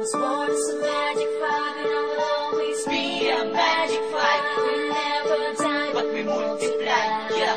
was born as a magic five, and I will always be a magic five. We never die, but we multiply. Yeah.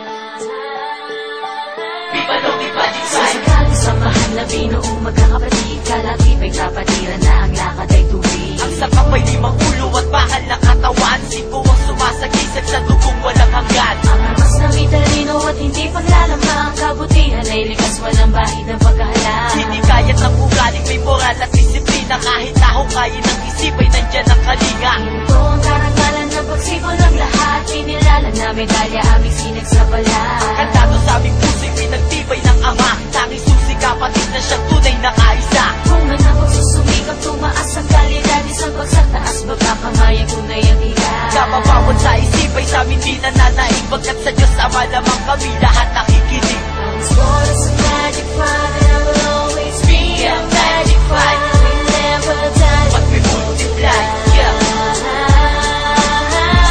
Viva Lomi Magic Five. Sasagaling sa mahal na binuong magkakapatid, kalakipay kapatiran na ang lakad ay tubig. Ang sakap ay limang ulo at bakal na katawan, siko ang sumasagisag sa dugong walang hanggan. Ang armas na may talino at hindi paglalamang, kabutihan ay likas, walang bahid ng pagkahalang. Hindi kaya't ng ugaling may moral at disiplina, kahit tao kaya ng isip ay nandyan ang kalinga. Ito ang karangalan ng pagsipon ng lahat, pinilala na medalya aming sinag sa balat. Ang kantado sa aming puso'y pinagtibay ng ama, tanging susi kapatid na siyang tunay na kaisa. Kung man ang pagsusumikap, tumaas ang kalidad, isang pagsataas, baba kamay ang tunay ang hirap. Kapapawad sa isip ay sa amin di nananaig, bagkat sa Diyos Ama lamang kami lahat nakikinig. I was born as a magic five, and I will always be a magic five. We never die, But we multiply, yeah.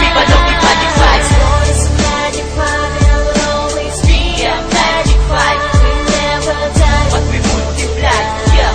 Viva Lomi Magic Five. I was born as a magic five, and I will always be a magic five. We never die, But we multiply, yeah.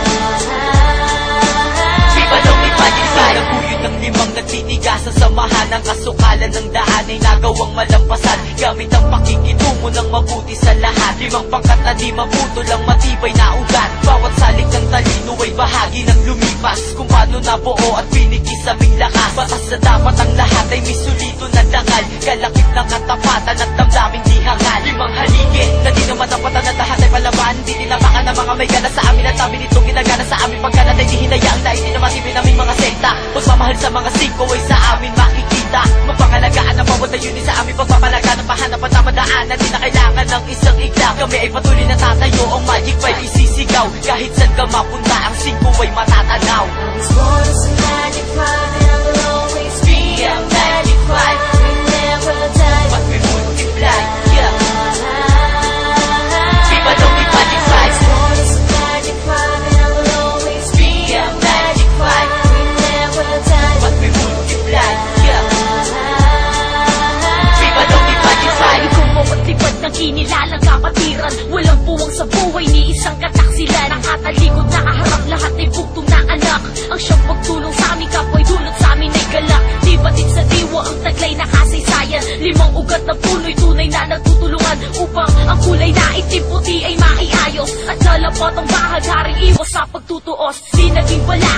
Viva Lomi Magic Five. Naguyod ng limang nagtitigasan, samahan ng kasukalan ng daan ay nagawang malampasan, gamit ang pakikitungo ng mabuti sa lahat. Limang pangkat na di mabuto lang matibay na ugat, bawat salik ng talino ay bahagi ng lumipas, kung paano nabuo at pinikis aming lakas. Batas na dapat ang lahat ay may sulito na dangal, kalakip ng katapatan at damdaming di hangal. Limang haligi na di naman napatan at lahat ay palaban, di tinapakan ng mga may gana sa amin at amin itong ginagana sa aming pagkalat ay di hinayang dahil di naman tibin aming mga sekta. Pagmamahal sa mga singko ay sa amin makikita, mapangalagaan ang bawat ayunin sa aming pagpapalaga ng pahanapan na madaanan, di na kailangan ng isang igla. Kami ay patuloy na tatayo, ang Magic Five isisigaw, kahit saan ka mapunta ang singko ay matatanaw. I was born as a magic five, and I will always be a magic five. We never die, But we multiply, yeah. Viva Lomi Magic Five. I was born as a magic five, and I will always be a magic five. We never die, But we multiply, yeah. Viva Lomi Magic Five. Ikaw bawat lipad ng kinilalang kapatiran, walang puwang sa buhay ni isang kataksilan. Nakatalikod, nakaharap, lahat ay bugtong na anak. Ang siyang pagtulong sa aming kapwa'y dulot sa amin ay galak. Di batid sa diwa ang taglay na kasaysayan, limang ugat na puno'y tunay na nagtutulungan, upang ang kulay na itim puti ay maiayos, at lalapat ang bahag haring iwas sa pagtutuos. Di naging wala